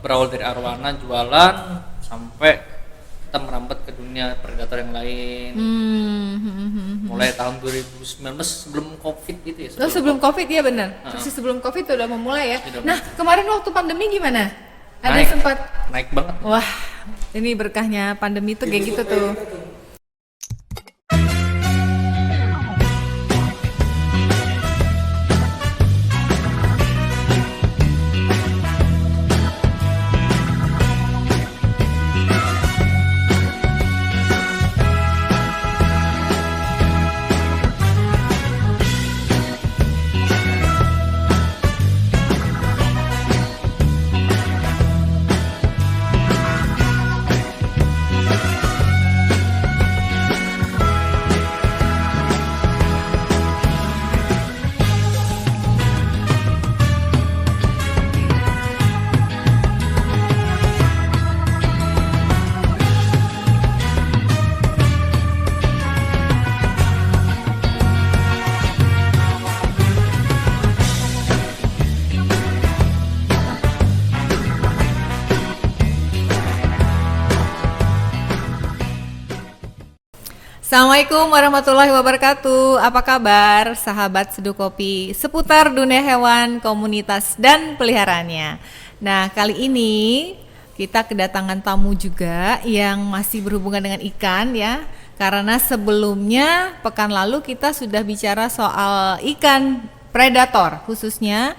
berawal dari arwana jualan sampai kita merambat ke dunia predator yang lain. Mulai tahun 2019 sebelum Covid gitu ya. Sebelum Covid ya benar. Terus sebelum Covid udah memulai ya. Sudah Nah, kemarin waktu pandemi gimana? Ada naik, sempat naik banget. wah, ini berkahnya pandemi tuh kayak gitu tuh. Assalamualaikum warahmatullahi wabarakatuh. Apa kabar sahabat Seduh Kopi seputar dunia hewan, komunitas dan peliharaannya. Nah, kali ini kita kedatangan tamu juga yang masih berhubungan dengan ikan ya. Karena sebelumnya pekan lalu kita sudah bicara soal ikan predator khususnya.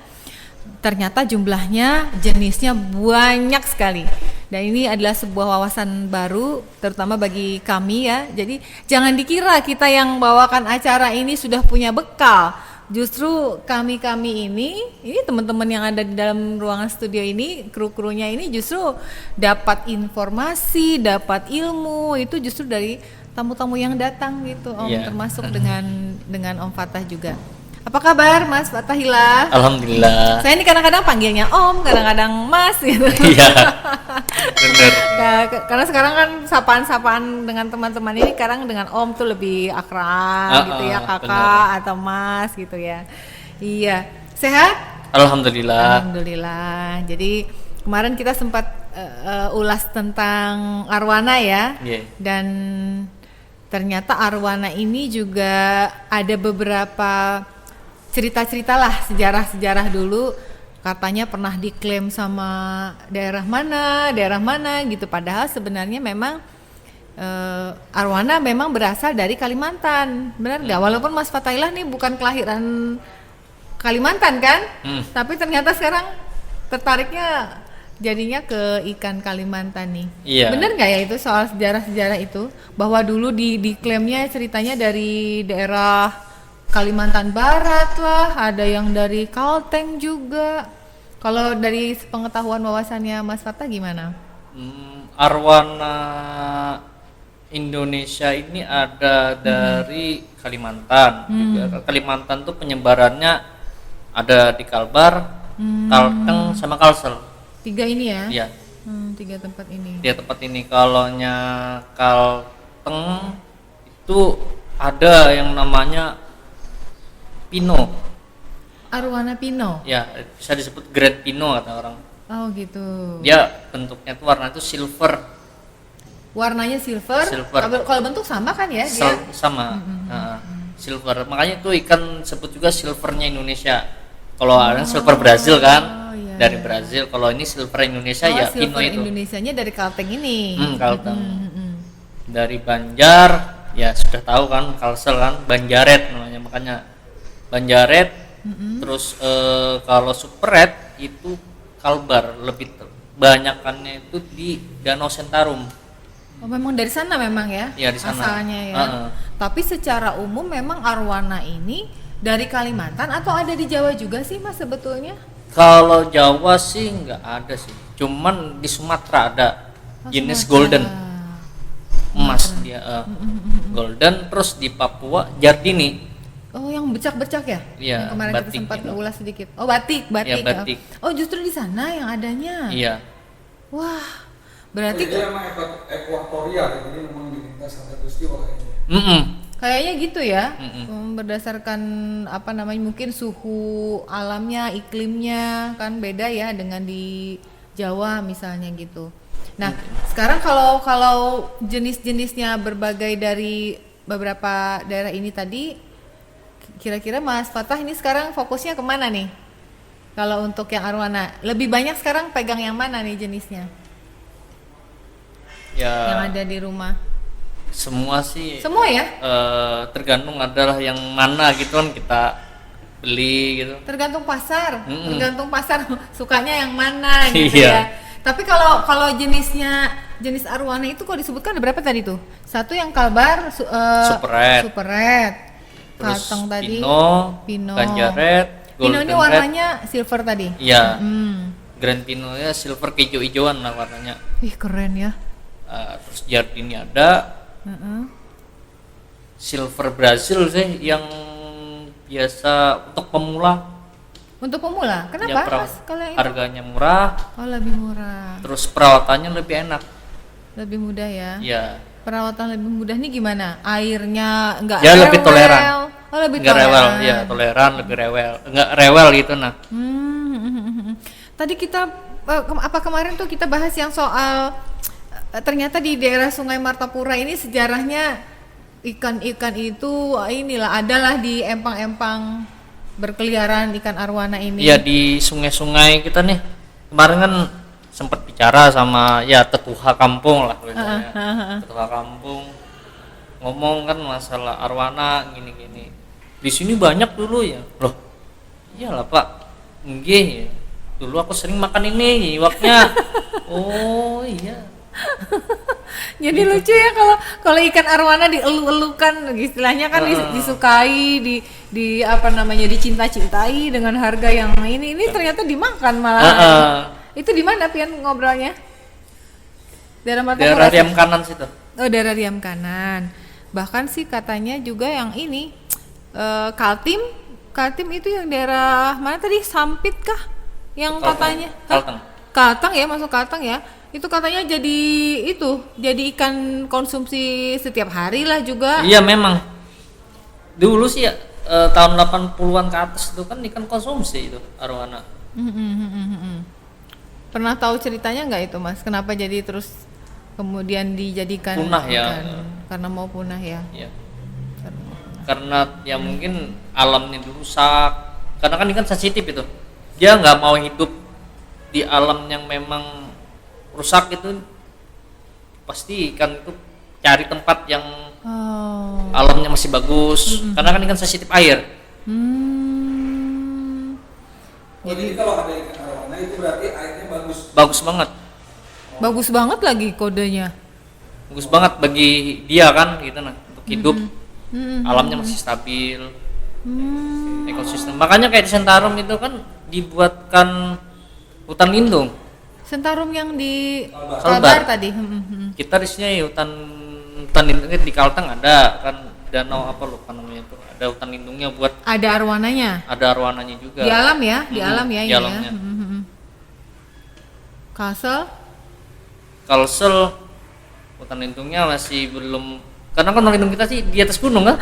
Ternyata jumlahnya, jenisnya banyak sekali. Dan ini adalah sebuah wawasan baru terutama bagi kami ya. Jadi jangan dikira kita yang bawakan acara ini sudah punya bekal. Justru kami ini teman-teman yang ada di dalam ruangan studio ini, kru-krunya ini justru dapat informasi, dapat ilmu itu justru dari tamu-tamu yang datang gitu Om, termasuk dengan Om Fatah juga. Apa kabar Mas Fatahillah? Alhamdulillah. Saya ini kadang-kadang panggilnya Om, kadang-kadang Mas gitu. Iya. Bener. Karena sekarang kan sapaan-sapaan dengan teman-teman ini kadang dengan Om tuh lebih akrab gitu ya, kakak bener. Atau Mas gitu ya. Iya. Sehat? Alhamdulillah. Alhamdulillah. Jadi kemarin kita sempat ulas tentang arwana ya. Yeah. Dan ternyata arwana ini juga ada beberapa cerita-cerita lah, sejarah-sejarah dulu katanya pernah diklaim sama daerah mana gitu, padahal sebenarnya memang arwana memang berasal dari Kalimantan, benar nggak? Walaupun Mas Fatahillah nih bukan kelahiran Kalimantan kan, tapi ternyata sekarang tertariknya jadinya ke ikan Kalimantan nih. Iya. Bener nggak ya itu soal sejarah-sejarah itu, bahwa dulu diklaimnya ceritanya dari daerah Kalimantan Barat lah, ada yang dari Kalteng juga. Kalau dari pengetahuan wawasannya Mas Fatah gimana? Arwana Indonesia ini ada dari Kalimantan juga. Kalimantan tuh penyebarannya ada di Kalbar, Kalteng sama Kalsel. 3 ini ya? Iya. 3 tempat ini. 3 tempat ini. Kalaunya Kalteng itu ada yang namanya Pino. Arwana Pino? Ya, bisa disebut Great Pino kata orang. Oh gitu. Dia bentuknya tuh warna itu silver. Warnanya silver. Kalau bentuk sama kan ya? Sama. Silver. Makanya itu ikan sebut juga silvernya Indonesia. Kalau ada silver Brazil kan, dari Brazil. Kalau ini silver Indonesia ya Pino itu. Indonesianya dari Kalteng ini. Kalteng. Dari Banjar, ya sudah tahu kan, Kalsel kan, Banjaret namanya, makanya Banjaret. Terus kalau super red itu Kalbar, lebih banyakannya itu di Danau Sentarum. Oh, memang dari sana memang ya? Iya, di sana. Asalnya ya. Tapi secara umum memang arwana ini dari Kalimantan atau ada di Jawa juga sih Mas sebetulnya? Kalau Jawa sih nggak ada sih. Cuman di Sumatera ada jenis golden. Emas dia golden. Terus di Papua Jardini. Oh, yang bercak-bercak ya? Iya. Yang kemarin kita sempat gitu. ulas sedikit. Oh, batik. Ya, batik. Oh, justru di sana yang adanya. Iya. Wah, berarti itu emang ekuatoria, jadi memang dilintas sampai peristiwa kayaknya. Kayaknya gitu ya. Berdasarkan mungkin suhu alamnya, iklimnya kan beda ya dengan di Jawa misalnya gitu. Nah, sekarang kalau jenis-jenisnya berbagai dari beberapa daerah ini tadi, kira-kira Mas Fatah ini sekarang fokusnya kemana nih? Kalau untuk yang arwana, lebih banyak sekarang pegang yang mana nih jenisnya? Ya Yang ada di rumah? semua sih Semua ya? tergantung adalah yang mana gitu kan kita beli gitu. Tergantung pasar, Mm-mm. tergantung pasar sukanya yang mana gitu Iya. ya. Tapi kalau jenis arwana itu kok disebutkan ada berapa tadi tuh? Satu yang kalbar, Super Red. Terus kalteng tadi, Pinot, Banjaret, Pinot ini Golden warnanya silver tadi. Red. Iya. Hmm. Grand Pinotnya silver keijo-ijoan lah warnanya. Ih keren ya. Terus Jardini ada, Heeh. silver Brazil sih yang biasa untuk pemula. Untuk pemula, Ya, kenapa Mas? Kalau yang itu? harganya murah, Oh lebih murah, terus perawatannya lebih enak. lebih mudah ya. Ya, Perawatan lebih mudah nih gimana? Airnya enggak Ya, lebih toleran. Oh lebih nggak rewel, toleran. ya toleran, lebih rewel, nggak rewel gitu nah. Tadi kita apa kemarin tuh kita bahas yang soal ternyata di daerah Sungai Martapura ini sejarahnya ikan-ikan itu inilah adalah di empang-empang berkeliaran ikan arwana ini. Iya di sungai-sungai kita nih kemarin kan sempat bicara sama ya tetuha kampung lah biasanya. Tetuha kampung ngomong kan masalah arwana gini-gini. Di sini banyak dulu ya. Loh, iyalah Pak. Nggih. Dulu aku sering makan ini iwaknya. Oh iya. Jadi lucu ya kalau ikan arwana dielu-elukan istilahnya kan disukai di apa namanya dicinta-cintai dengan harga yang ini ternyata dimakan malah. Itu di mana Pian ngobrolnya? Daerah Martapura. Daerah Riam Kanan situ. Oh, daerah Riam Kanan. Bahkan sih katanya juga yang ini Kaltim itu yang daerah mana tadi? Sampit kah? Yang Kalteng. katanya Kalteng. Kalteng ya, masuk Kalteng ya. Itu katanya jadi ikan konsumsi setiap hari lah juga. Iya memang. Dulu sih ya tahun 80-an ke atas itu kan ikan konsumsi itu arwana. Pernah tahu ceritanya nggak itu Mas? Kenapa jadi terus kemudian dijadikan Punah ya. ikan? Karena mau punah ya. Iya. Karena ya mungkin alamnya dirusak. Karena kan ikan sensitif itu. Dia nggak mau hidup di alam yang memang rusak itu. Pasti ikan itu cari tempat yang alamnya masih bagus. Karena kan ikan sensitif air. Jadi kalau ada ikan arwana itu berarti airnya bagus. Bagus banget. Bagus banget lagi kodenya. Bagus banget bagi dia kan gitu nah untuk hidup. Alamnya masih stabil. Ekosistem. Makanya kayak di Sentarum itu kan dibuatkan hutan lindung. Sentarum yang di Kalbar. Kalbar tadi. Kita di sini hutan lindung di Kalteng ada kan danau apa lupa namanya itu. Ada hutan lindungnya buat Ada arwananya. ada arwananya juga. Di alam ya, di alam ya di ini ya. alamnya. Kalsel. Kalsel hutan lindungnya masih belum karena kan hutan lindung kita sih di atas gunung kan.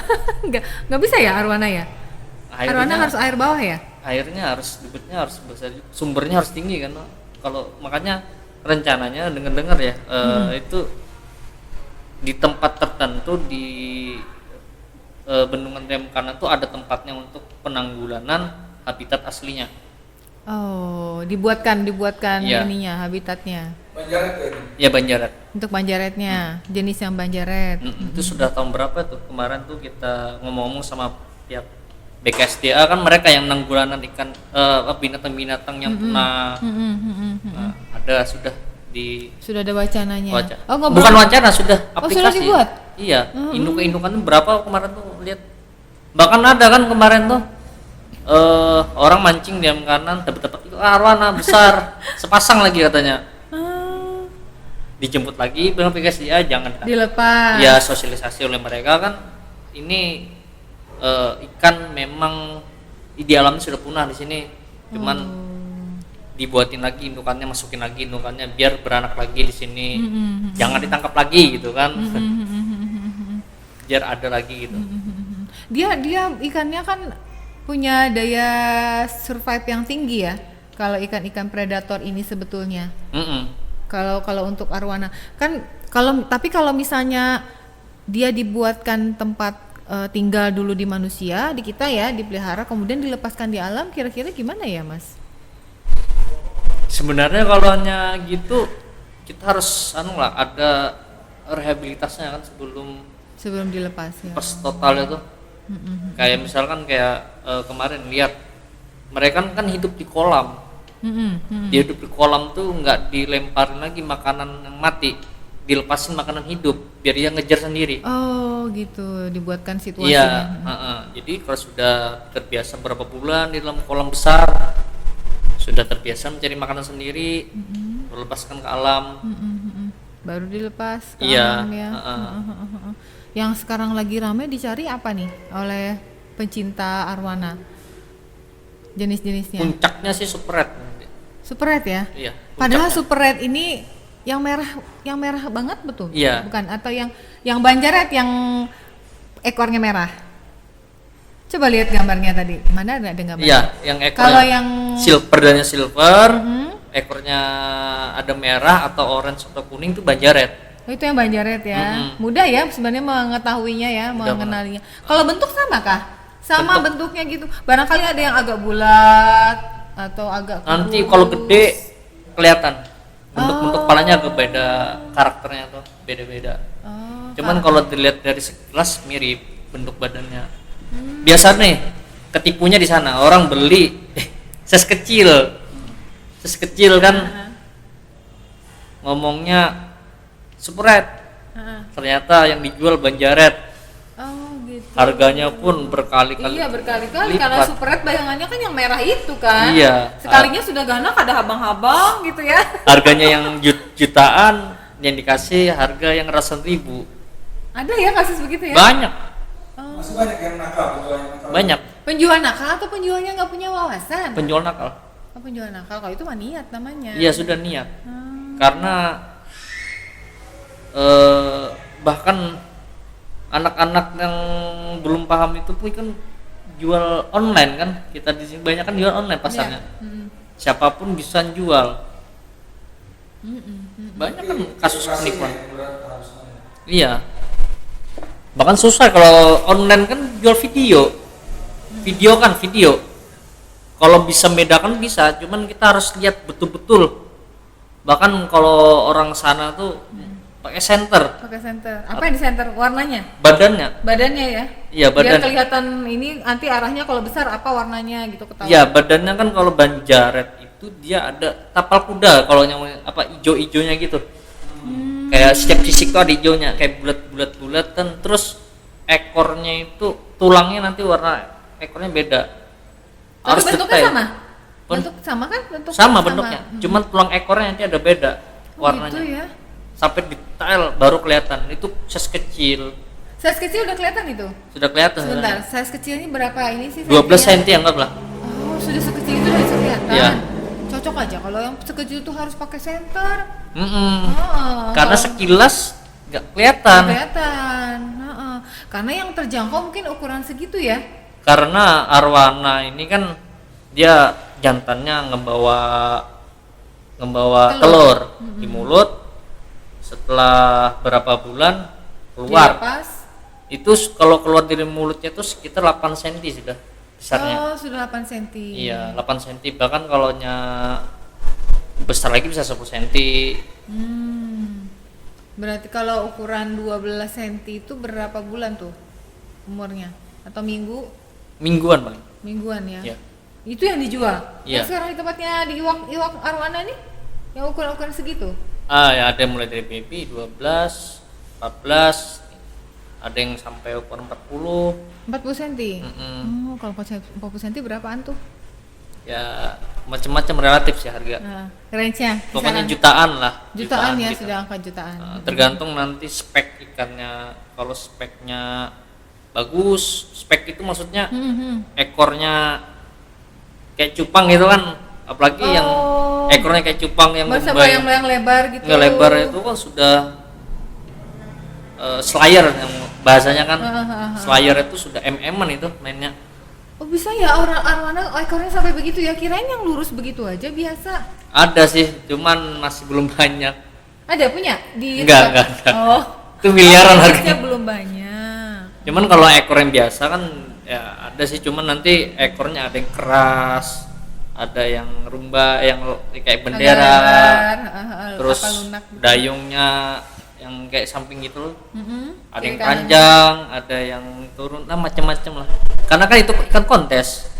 nggak bisa ya arwana ya? Arwana harus air bawah ya? Airnya harus debitnya harus besar, sumbernya harus tinggi kan. Kalau makanya rencananya dengar ya itu di tempat tertentu di Bendungan Riam Kanan tuh ada tempatnya untuk penanggulangan habitat aslinya. Oh, dibuatkan Iya. ininya habitatnya. Banjaret ya ini. Ya Banjaret. Untuk banjaretnya, jenis yang banjaret. Itu sudah tahun berapa tuh kemarin tuh kita ngomong-ngomong sama pihak BKSDA kan mereka yang menanggulangan ikan binatang-binatang yang punah. Nah, ada sudah Sudah ada wacananya. wacana. Oh, ngobrol. Bukan wacana sudah Oh, aplikasi. sudah dibuat? Iya, induk-indukan tuh berapa kemarin tuh lihat. Bahkan ada kan kemarin tuh orang mancing diam kanan dapat itu arwana besar sepasang lagi katanya. Dijemput lagi dengan BKSDA jangan Dilepas. ya sosialisasi oleh mereka kan ini ikan memang di alamnya sudah punah di sini cuman dibuatin lagi indukannya masukin lagi indukannya biar beranak lagi di sini jangan ditangkap lagi gitu kan biar ada lagi gitu. Dia ikannya kan punya daya survive yang tinggi ya. kalau ikan-ikan predator ini sebetulnya. Mm-mm. Kalau untuk arwana kan kalau misalnya dia dibuatkan tempat tinggal dulu di manusia, di kita ya, dipelihara kemudian dilepaskan di alam, kira-kira gimana ya, Mas? Sebenarnya kalau hanya gitu kita harus ada rehabilitasnya kan sebelum dilepas ya. pas total itu. Kayak misalkan kemarin lihat mereka kan hidup di kolam. Dia hidup di kolam tuh nggak dilemparin lagi makanan yang mati, dilepasin makanan hidup biar dia ngejar sendiri. Oh gitu, dibuatkan situasinya. Iya. Jadi kalau sudah terbiasa berapa bulan di dalam kolam besar, sudah terbiasa mencari makanan sendiri, melepaskan ke alam, baru dilepas ke iya, alam ya. Yang sekarang lagi ramai dicari apa nih oleh pencinta arwana? Jenis-jenisnya? Puncaknya sih super red. Super red ya? Iya. Padahal puncaknya. super red ini yang merah banget betul? Iya. Bukan, atau yang banjaret yang ekornya merah? Coba lihat gambarnya tadi. Mana ada gambarnya? Iya, yang ekornya. Kalau yang Badannya silver, ekornya ada merah atau orange atau kuning itu banjaret. Oh, itu yang banjaret ya. Mudah ya sebenarnya mengetahuinya ya, mengenalinya. Kalau bentuk sama kah? Sama bentuknya gitu. Barangkali ada yang agak bulat atau agak kurus. Nanti kalau gede kelihatan. Bentuk kepalanya agak beda, karakternya tuh beda-beda. Cuman kalau dilihat dari sekilas mirip bentuk badannya. Biasa nih ketipunya di sana, orang beli ses kecil kan, ngomongnya super red, ternyata yang dijual banjaret. Oh gitu. Harganya pun berkali-kali. Iya berkali-kali, karena super red bayangannya kan yang merah itu kan. Iya. Sekalinya sudah ganak ada habang-habang gitu ya. Harganya yang jutaan, yang dikasih harga yang ratusan ribu. Ada ya kasus begitu ya? Banyak. Masih banyak yang nakal, penjual yang nakal. Banyak. Penjual nakal atau penjualnya nggak punya wawasan? Penjual nakal. Oh, penjual nakal, kalau itu mah niat namanya. Iya sudah niat. Karena bahkan anak-anak yang belum paham itu pun kan jual online kan, kita di sini banyak kan jual online pasarnya. Siapapun bisa jual. Banyak kan kasus penipuan. Iya. Bahkan susah kalau online kan jual video. Video. Kalau bisa bedakan bisa, cuman kita harus lihat betul-betul. Bahkan kalau orang sana tuh pakai senter. Pakai senter. Apa yang di senter? Warnanya? Badannya Ya? Iya, badan. Biar kelihatan ini nanti arahnya kalau besar apa warnanya gitu ketahuan. Iya, badannya kan kalau banjaret itu dia ada tapal kuda, kalau yang ijo-ijonya gitu. Kayak setiap sisik tuh ada hijaunya, kayak bulat-bulatan, terus ekornya itu tulangnya nanti warna ekornya beda. Tapi Harus bentuknya detail. sama? Bentuk sama kan? Sama bentuknya, cuman tulang ekornya nanti ada beda warnanya. Gitu ya. Sampai detail baru kelihatan. Itu size kecil. Size kecil udah kelihatan itu? Sudah kelihatan. Sebentar, size kecil ini berapa ini sih? 12 cm anggaplah. Oh, sudah sekecil itu udah bisa kelihatan. Iya. Cocok aja kalau yang sekecil itu harus pakai senter. Karena sekilas nggak kelihatan. Kelihatan. Karena yang terjangkau mungkin ukuran segitu ya. Karena arwana ini kan dia jantannya ngebawa telur di mulut. Setelah berapa bulan keluar. Dilepas. Itu kalau keluar dari mulutnya itu sekitar 8 cm sudah besarnya. Oh, sudah 8 cm. Iya, 8 cm, bahkan kalau besar lagi bisa 10 cm. Berarti kalau ukuran 12 cm itu berapa bulan tuh umurnya? Atau Mingguan paling. Mingguan ya? Iya. Itu yang dijual? Iya. Yang sekarang di tempatnya di Iwak Arwana nih? Yang ukuran segitu? Ya ada mulai dari baby 12, 14, ada yang sampai ukuran 40. 40 cm? Mm-mm. Oh, kalau 40 cm berapaan tuh? Ya macam-macam relatif sih harga. Range-nya? Pokoknya jutaan lah. Jutaan ya, gitu. sudah angka jutaan. Tergantung nanti spek ikannya. Kalau speknya bagus, spek itu maksudnya ekornya kayak cupang gitu kan, apalagi yang ekornya kayak cupang yang yang lebar gitu. Nggak lebar itu kan sudah slayer yang bahasanya kan. Slayer itu sudah mm-an itu mainnya. Oh bisa ya orang arwana ekornya sampai begitu ya? Kirain yang lurus begitu aja biasa. Ada sih, cuman masih belum banyak. Ada punya di Enggak. Oh. Itu miliaran Harganya harganya. belum banyak. Cuman kalau ekor yang biasa kan ya ada sih, cuman nanti ekornya ada yang keras, ada yang rumba, yang kayak bendera, Agak lebar, terus apa lunak gitu. dayungnya yang kayak samping gitu loh. Ada Kiri yang kanan. panjang, ada yang turun, nah macam-macam lah. Karena kan itu ikan kontes.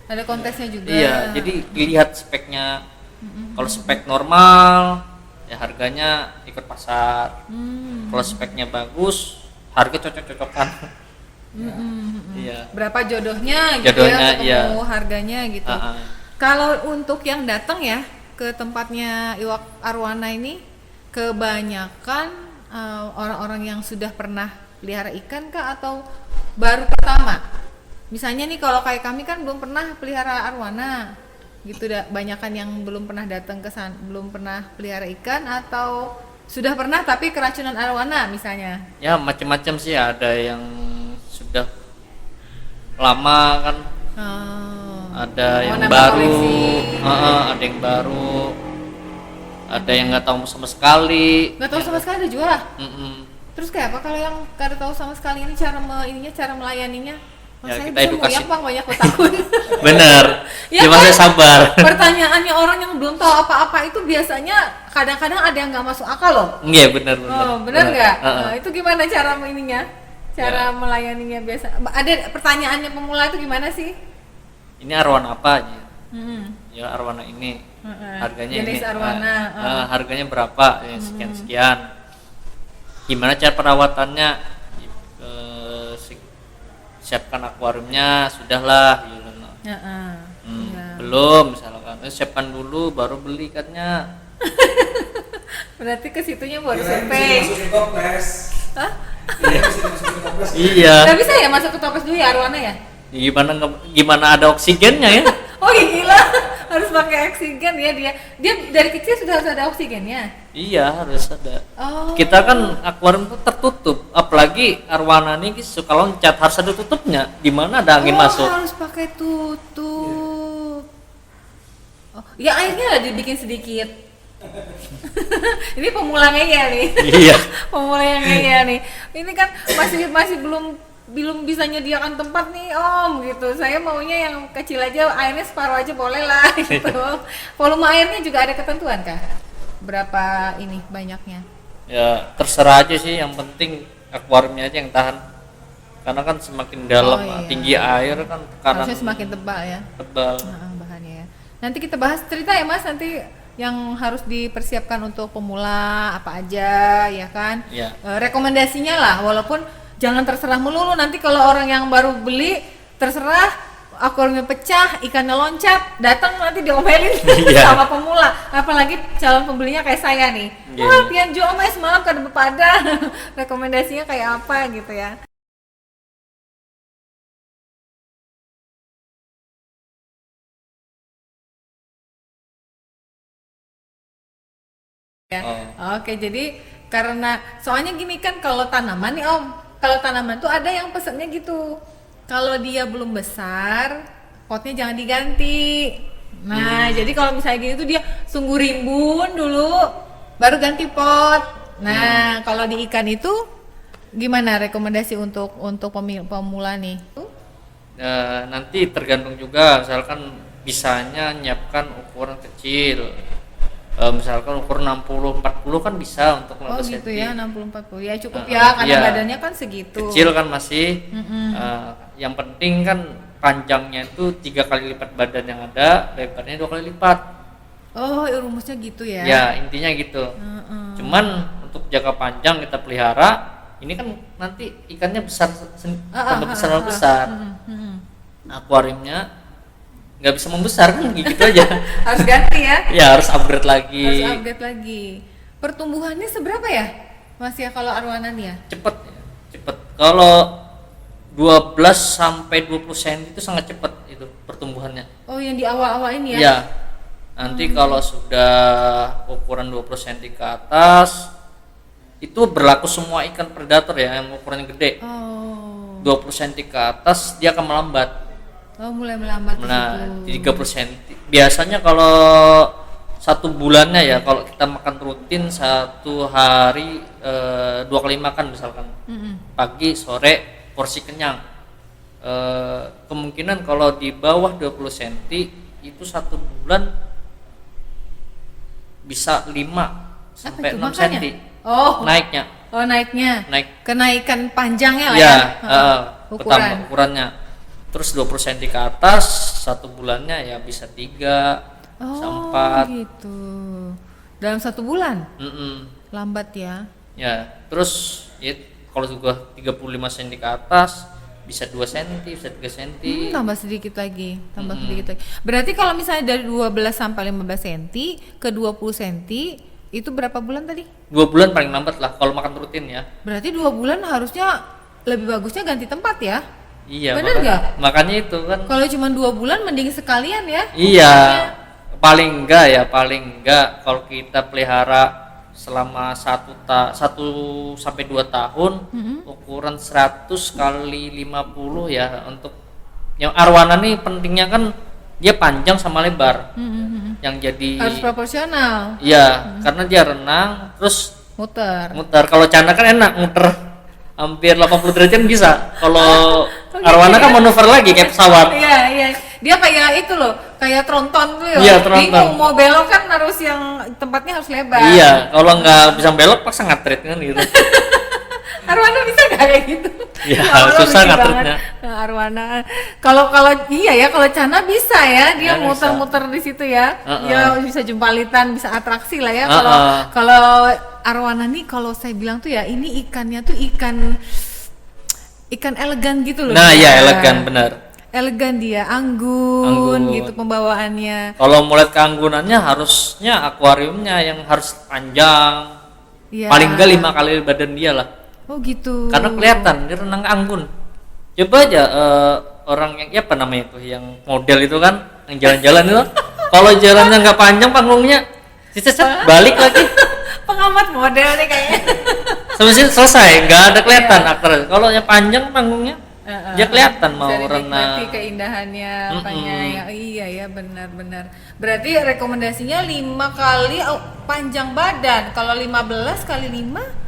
Ada kontesnya juga. Iya, jadi dilihat speknya. Kalau spek normal, ya harganya ikut pasar. Kalau speknya bagus, harga cocok-cocokan. Iya. Berapa jodohnya gitu Jodohnya, ya, ketemu iya. harganya gitu. Kalau untuk yang datang ya ke tempatnya Iwak Arwana ini, kebanyakan orang-orang yang sudah pernah pelihara ikan kah atau baru pertama? Misalnya nih kalau kayak kami kan belum pernah pelihara arwana, gitu banyakan yang belum pernah datang ke sana, belum pernah pelihara ikan atau sudah pernah tapi keracunan arwana misalnya. Ya macam-macam sih, ada yang sudah lama kan, ada yang nambah baru, koleksi. ada yang baru, ada yang nggak tahu sama sekali. Nggak tahu sama sekali ada juga. Mm-mm. Terus kayak apa kalau yang nggak tahu sama sekali ini cara melayaninya? Ya, Saya kita bisa edukasi. ngoyak, Bang, banyak takut. Bener, Ya cuma kan? saya sabar. Pertanyaannya orang yang belum tahu apa-apa itu biasanya kadang-kadang ada yang nggak masuk akal loh. Iya bener. Oh, benar nggak? Heeh. Itu gimana cara ininya? Cara Ya. melayaninya biasa. Ada pertanyaannya pemula itu gimana sih? Ini arwana apa aja? Hmm. Ya arwana ini, harganya Jenis ini. arwana. Harganya berapa? Ya, sekian. Gimana cara perawatannya? Siapkan akuariumnya, sudahlah. Gitu. Iya. Belum, misalkan. Siapkan dulu, baru beli ikannya. Berarti ke situnya baru Kirain bisa survei. dimasukin toples. Hah? Iya, bisa dimasukin toples. Iya. Nggak bisa ya masuk ke toples dulu ya arwana ya? Gimana ada oksigennya ya? Oh iya, gila, harus pakai oksigen ya dia. Dia dari kecil sudah harus ada oksigennya. Iya, harus ada. Oh. Kita kan akuarium tuh tertutup, apalagi arwana ini suka loncat, harus ada tutupnya. Di mana ada angin masuk? Harus pakai tutup. Oh, ya airnya lah dibikin sedikit. Ini pemula ngeyel nih. Iya. Pemula yang ngeyel nih. Ini kan masih belum bisa nyediakan tempat nih Om gitu. Saya maunya yang kecil aja, airnya separuh aja boleh lah gitu. Volume airnya juga ada ketentuan kah? Berapa ini banyaknya? Ya terserah aja sih, yang penting akuariumnya aja yang tahan. Karena kan semakin dalam, iya. tinggi air kan tekanan Harusnya semakin tebal ya. tebal. Bahannya ya. Nanti kita bahas cerita ya Mas, nanti yang harus dipersiapkan untuk pemula apa aja ya kan? Iya. Rekomendasinya lah, walaupun jangan terserah melulu, nanti kalau orang yang baru beli terserah akuariumnya pecah, ikannya loncat, datang nanti diomelin Iya. sama pemula, apalagi calon pembelinya kayak saya nih. Iya, Wah, iya. pian jual mas malam kada bepada. Rekomendasinya kayak apa gitu ya. Oke, jadi karena soalnya gini kan kalau tanaman nih Om, kalau tanaman tuh ada yang pesennya gitu. Kalau dia belum besar, potnya jangan diganti. Nah, jadi kalau misalnya gini tuh dia sungguh rimbun dulu, baru ganti pot. Nah, kalau di ikan itu gimana rekomendasi untuk pemula nih? Nanti tergantung juga, misalkan bisanya nyiapkan ukuran kecil. Misalkan ukuran 60-40 kan bisa untuk 15 Oh gitu cm. ya, 60-40 ya cukup ya, karena iya. badannya kan segitu. Kecil kan masih. Yang penting kan panjangnya itu 3 kali lipat badan yang ada, lebarnya 2 kali lipat. Oh, rumusnya gitu ya? Ya intinya gitu. Cuman untuk jangka panjang kita pelihara, ini kan nanti ikannya besar, tambah besar. Akuariumnya nggak bisa membesar kan gitu aja. Harus ganti ya? Ya harus upgrade lagi. Harus upgrade lagi. Pertumbuhannya seberapa ya? Mas ya kalau arwana nih ya? Cepet. Kalau 12 sampai 20 cm itu sangat cepat itu pertumbuhannya. Oh, yang di awal-awal ini ya? Ya. Nanti kalau sudah ukuran 20 cm ke atas itu berlaku semua ikan predator ya yang ukurannya gede. Oh. 20 cm ke atas dia akan melambat. Oh, mulai melambat di Nah, situ. 30 cm. Biasanya kalau 1 bulannya ya, kalau kita makan rutin 1 hari 2 kali makan misalkan, pagi sore porsi kenyang. Kemungkinan kalau di bawah 20 cm itu 1 bulan bisa 5 sampai itu 6 makanya? cm Oh. naiknya. Oh, naiknya. Naik. Kenaikan panjangnya lah Ya, ya. bertambah ukurannya. Terus 20 cm ke atas 1 bulannya ya bisa 3 bisa 4. Gitu. Dalam 1 bulan lambat ya. Ya, terus ya kalau juga 35 cm ke atas bisa 2 cm, bisa 3 cm. Tambah sedikit lagi, sedikit lagi. Berarti kalau misalnya dari 12 sampai 15 cm ke 20 cm itu berapa bulan tadi? 2 bulan paling lambat lah kalau makan rutin ya. Berarti 2 bulan harusnya lebih bagusnya ganti tempat ya? Iya, Bener nggak? makanya itu kan. Kalau cuma 2 bulan mending sekalian ya? Iya, paling enggak kalau kita pelihara selama 1 sampai 2 tahun, ukuran 100 kali 50 ya. Untuk yang arwana nih pentingnya kan dia panjang sama lebar, yang jadi Harus proporsional. iya, karena dia renang terus Muter. Kalau cana kan enak muter hampir 80 derajat bisa. Kalau arwana kan manuver lagi kayak pesawat. Iya, iya. Dia kayak itu loh, kayak tronton tuh ya. Iya, tronton. Bingung mau belok kan harus yang tempatnya harus lebar. Iya, kalau nggak bisa belok paksa ngatrit kan gitu. Arwana bisa nggak kayak gitu? Ya, Allah, susah lucu ngaturnya. banget. Nah, Arwana. Kalau iya ya, kalau Cana bisa ya, dia Ya, muter-muter di situ ya. Dia bisa jumpalitan, bisa atraksi lah ya. Kalau Arwana nih, kalau saya bilang tuh ya, ini ikannya tuh ikan elegan gitu loh. Nah, dia. ya elegan benar. Elegan dia, anggun gitu pembawaannya. Kalau mulai keanggunannya harusnya akuariumnya yang harus panjang. Ya. Paling enggak 5 kali badan dia lah. Oh gitu. Karena kelihatan dia renang anggun. Coba aja orang yang apa namanya itu yang model itu kan yang jalan-jalan itu. Kalau jalannya nggak panjang panggungnya, balik lagi. Pengamat model nih kayaknya. Selesai, nggak ada kelihatan aktor. Kalau yang panjang panggungnya, dia kelihatan mau Bisa dinikmati renang. keindahannya apanya ya. Iya ya, benar-benar. Berarti rekomendasinya 5 kali panjang badan. Kalau 15 kali 5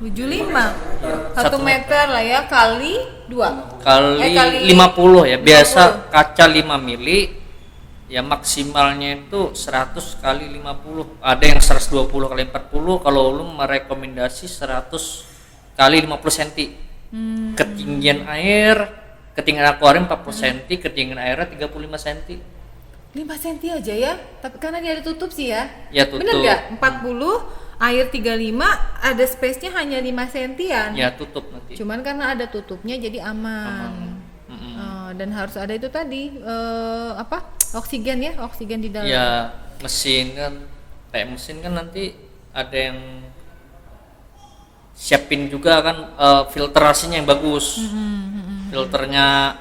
75. 1 meter lah ya kali 2. Kali 50 ya. Biasa kaca 5 mili. Ya maksimalnya itu 100 kali 50. Ada yang 120 kali 40. Kalau lu merekomendasi 100 kali 50 cm. Ketinggian akuarium 40 cm, ketinggian airnya 35 cm. 5 cm aja ya. Tapi karena dia ada tutup sih ya. Ya tutup. Bener nggak? 40 air 35 ada space-nya hanya 5 sentian. Ya tutup nanti. Cuman karena ada tutupnya jadi aman. Dan harus ada itu tadi oksigen ya, oksigen di dalam. Ya mesin kan, kayak mesin kan nanti ada yang siapin juga kan filtrasinya yang bagus. Filternya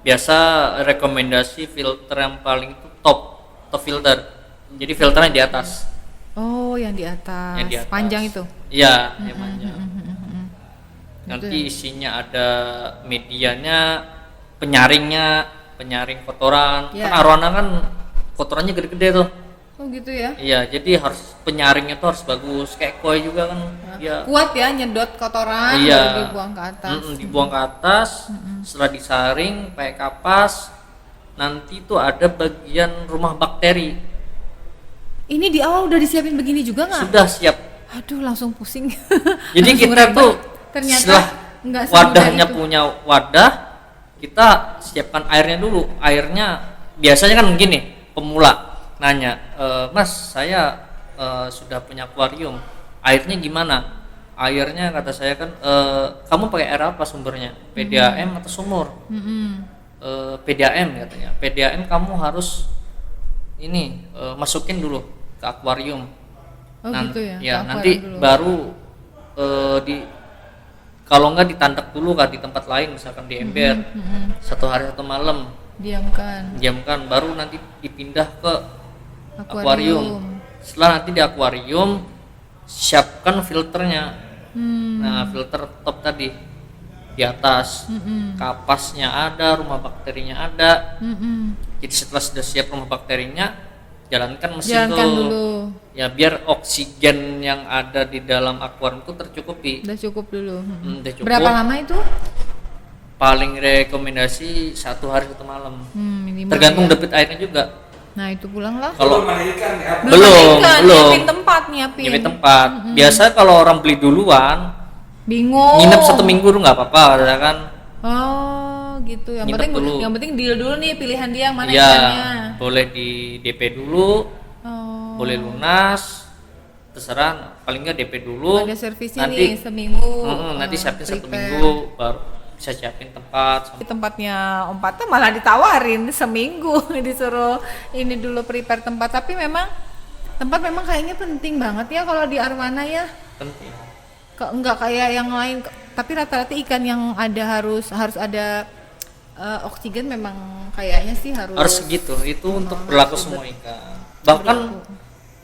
biasa rekomendasi filter yang paling itu top filter. Jadi filternya di atas. Oh, yang di atas. Yang di atas. Panjang itu. Iya, yang panjang. Nanti isinya ada medianya, penyaring kotoran. Ya. Kan arwana kan kotorannya gede-gede tuh. Oh gitu ya. Iya, jadi harus penyaringnya tuh harus bagus. Kayak koi juga kan. Dia Kuat ya nyedot kotoran iya, baru dibuang ke atas. dibuang ke atas. Setelah disaring pakai kapas, nanti tuh ada bagian rumah bakteri. Ini di awal udah disiapin begini juga nggak? Sudah siap. Aduh, langsung pusing. Jadi Langsung kita ribet. tuh ternyata setelah nggak semudah wadahnya itu. punya wadah, kita siapkan airnya dulu. Airnya biasanya kan begini, pemula nanya, Mas saya sudah punya akuarium, airnya gimana? Airnya kata saya kan, kamu pakai air apa sumbernya? PDAM atau sumur? PDAM katanya. PDAM kamu harus ini masukin dulu ke akuarium. Oh gitu ya. Ya ke nanti akuarium dulu. baru kalau nggak ditandak dulu kan di tempat lain, misalkan di ember 1 hari 1 malam diamkan, baru nanti dipindah ke akuarium. Setelah nanti di akuarium siapkan filternya. Nah filter top tadi di atas. Kapasnya ada, rumah bakterinya ada. Jadi setelah sudah siap rumah bakterinya, jalankan mesin Jalankan tuh. dulu. Ya biar oksigen yang ada di dalam akuarium itu tercukupi. Udah cukup dulu. Udah cukup. Berapa lama itu? Paling rekomendasi 1 hari 1 malam. Minimal Tergantung ya. debit airnya juga. Nah itu pulanglah. Kalau Belum ada ikan ya. belum, nyiapin tempat, nyiapin. nyiapin tempat. Biasa kalau orang beli duluan, Bingung. nginep 1 minggu tuh nggak apa-apa, ya kan? Oh gitu. Yang Nginep penting dulu. yang penting deal dulu nih pilihan dia yang mana Iya, ikannya. boleh di DP dulu, Oh. boleh lunas, terserah. Paling nggak DP dulu. Ada servisnya nanti, nih seminggu. nanti siapin 1 prepare. minggu, baru bisa siapin tempat. Di tempatnya Om Pata malah ditawarin seminggu disuruh ini dulu prepare tempat, tapi memang tempat memang kayaknya penting banget ya kalau di arwana ya. Penting. Enggak kayak yang lain, tapi rata-rata ikan yang ada harus ada oksigen memang kayaknya sih harus Segitu. Itu untuk berlaku semua ikan. Bahkan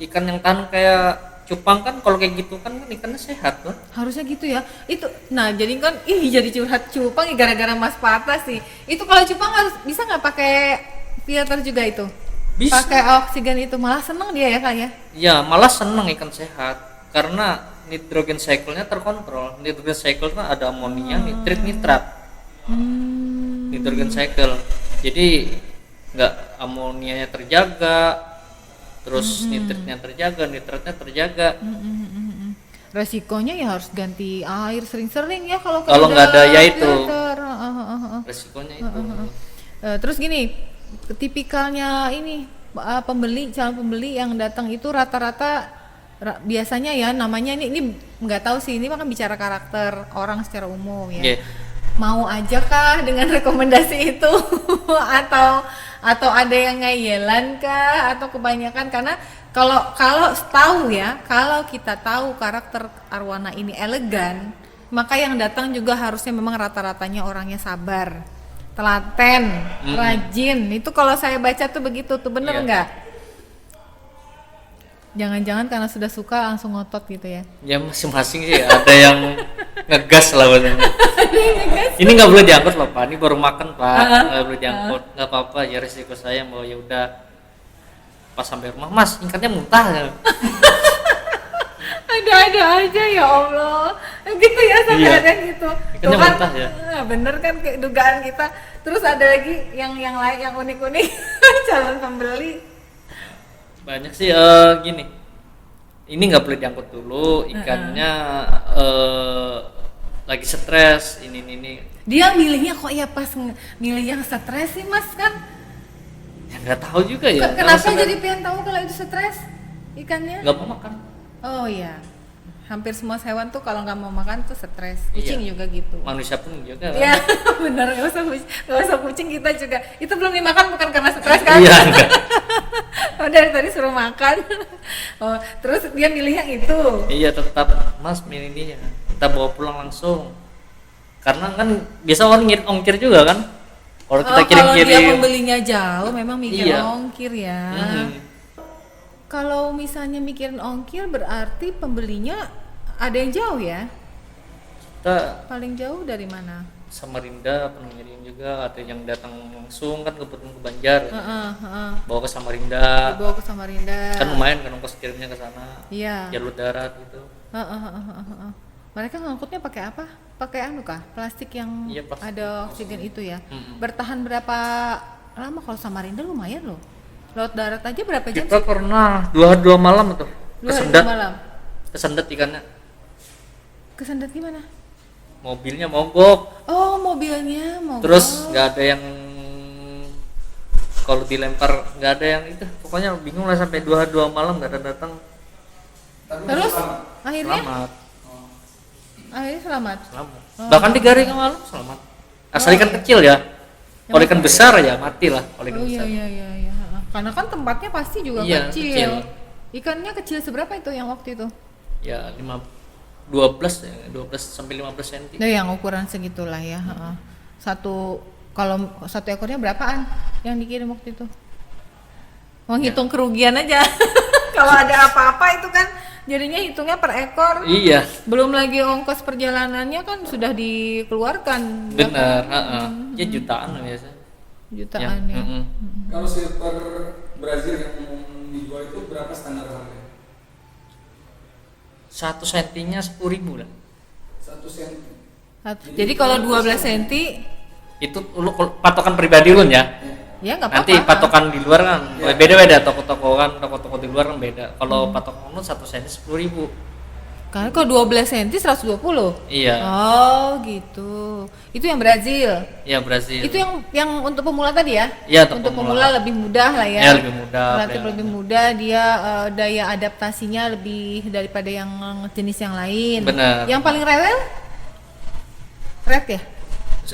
ikan yang tahan kayak cupang kan kalau kayak gitu kan ikannya sehat tuh. harusnya gitu ya. Itu nah jadi kan jadi curhat cupang ya gara-gara Mas Pata sih. Itu kalau cupang harus bisa nggak pakai filter juga itu? Bisa. Pakai oksigen itu malah seneng dia ya Kak ya. Ya malah seneng ikan sehat karena nitrogen cycle-nya terkontrol. Nitrogen cycle kan ada amonia, nitrit, nitrat. Nitrogen cycle. Jadi nggak amonianya terjaga, terus nitritnya terjaga, nitratnya terjaga. Resikonya ya harus ganti air sering-sering ya kalau Nggak ada ya itu. filter. Resikonya itu. Terus gini, tipikalnya ini calon pembeli yang datang itu rata-rata biasanya ya namanya ini nggak tahu sih, ini kan bicara karakter orang secara umum ya. Yeah. Mau aja kah dengan rekomendasi itu atau ada yang ngayelan kah atau kebanyakan karena kalau tahu ya, kalau kita tahu karakter arwana ini elegan, maka yang datang juga harusnya memang rata-ratanya orangnya sabar, telaten, rajin. Itu kalau saya baca tuh begitu tuh, bener Iya. nggak? Jangan-jangan karena sudah suka langsung ngotot gitu ya? Ya masing-masing sih, ada yang ngegas lah benernya. Ini nggak boleh diangkut loh Pak, ini baru makan Pak, nggak boleh diangkut, nggak apa-apa ya resiko saya mau ya udah pas sampai rumah Mas ikannya muntah ya. Ada aja ya Allah, gitu ya sampai Iya. ada gitu. Ikannya Tuh kan, mentah ya. Bener kan kayak dugaan kita. Terus ada lagi yang lain yang unik-unik calon pembeli. Banyak sih gini. Ini nggak boleh diangkut dulu ikannya lagi stres ini. Dia milihnya kok ya pas milih yang stres sih Mas kan? Ya nggak tahu juga ya. Kenapa jadi pengen tahu kalau itu stres ikannya? nggak mau makan? Oh iya, hampir semua hewan tuh kalau nggak mau makan tuh stres. Kucing Iya. juga gitu. Manusia pun juga kan? Iya benar, nggak usah kucing kita juga. Itu belum dimakan bukan karena stres kan? Iya enggak. Oh dari tadi suruh makan. Oh terus dia milih yang itu. Iya tetap Mas milih dia. Kita bawa pulang langsung. Karena kan biasa orang ngirit ongkir juga kan. Kalau kita Kalau dia kirim-kirim. pembelinya jauh memang mikir Iya. ongkir ya. Kalau misalnya mikirin ongkir berarti pembelinya ada yang jauh ya? Kita Paling jauh dari mana? Samarinda pernah ngirim juga, ada yang datang langsung kan kebetulan ke Banjar. Bawa ke Samarinda. Dibawa ke Samarinda. Kan lumayan kan ongkos kirimnya ke sana. Iya. Jalur darat gitu. Mereka ngangkutnya pakai apa? Pakai anu kah? Plastik yang Iya, plastik. ada oksigen itu ya. Bertahan berapa lama? Kalau Samarinda lumayan loh. Laut darat aja berapa jam Kita sih? pernah dua malam tuh. 2 hari Kesendat. 2 malam. Kesendat ikannya. Kesendat gimana? Mobilnya mogok. Oh mobilnya mau. Terus nggak ada yang kalau dilempar nggak ada yang itu. Pokoknya bingung lah sampai dua malam nggak ada datang. Terus akhirnya Selamat. selamat. Selamat. Bahkan 3 hari yang lalu selamat. Asal ikan kecil ya. Kalau ikan besar ya mati lah. Kalau ikan Oh iya besar. iya. Karena kan tempatnya pasti juga Iya, kecil. kecil. Ikannya kecil seberapa itu yang waktu itu? Ya 12 sampai 15 cm. Nah, yang ukuran segitulah ya. Kalau satu ekornya berapaan yang dikirim waktu itu? Mau Ya. ngitung kerugian aja. Kalau ada apa-apa itu kan Jadinya hitungnya per ekor. Iya. Belum lagi ongkos perjalanannya kan sudah dikeluarkan. Bener, ya jutaan lah biasa. Jutaan ya. Kalau silver Brazil yang dijual itu berapa standar harganya? 1 sentinya 10.000 lah. 1 senti. Jadi kalau 12 cm Itu lu patokan pribadi lu ya. ya nggak Nanti apa-apa. patokan di luar kan beda-beda, toko-toko kan, toko-toko di luar kan beda. Kalau patokan lu 1 senti 10.000. Karena kalau 12 cm 120. Iya. Oh, gitu. Itu yang Brazil. Iya Brazil. Itu yang untuk pemula tadi ya? Iya, untuk pemula lebih mudah lah ya. Ya lebih mudah. Relatif lebih mudah, dia daya adaptasinya lebih daripada yang jenis yang lain. Benar. Yang paling rewel? Red ya?